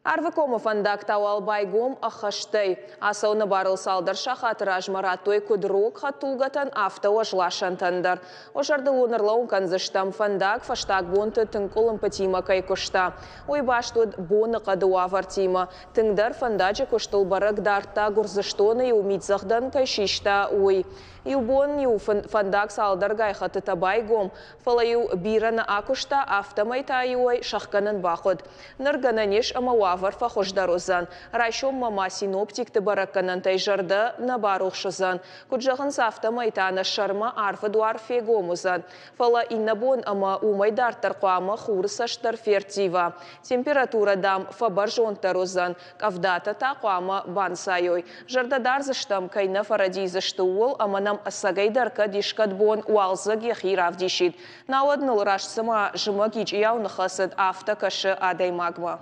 Арвыкома фандак тауал байгом ахаштай. Асауны барыл салдырша хатыраж маратой кудрок хатулгатан автауа жлашантандар. Ожарды лунарлаун канзыштам фандак фаштак бонты тынкулым патима кай кушта. Ой баштуд боны кадуа вартима. Тыңдар фандаджи куштул барак дарта гурзыштоны и умитзахдан кай шишта ой. Юбон ю фандак салдар гайхаты табайгом. Фалаю бирана акушта автомайта юай шахканын бахуд. Ныргананеш амауавар фахождарузан. Райшом мама синоптик баракканан тайжарды набарухшызан. Куджахын автомайтана шарма арфы дуар фегомузан. Фала иннабон ама умайдар тарқуама хурсаштар фертива. Температура дам фабаржонтарузан. Кавдата тақуама бансайой. Жардадар зыштам кайна фарадизышты уол аманам асагайдарка дишкадбон уалзаг яхирав дишит. Науадныл рашсыма жымагич яунахасад автокашы адаймагма.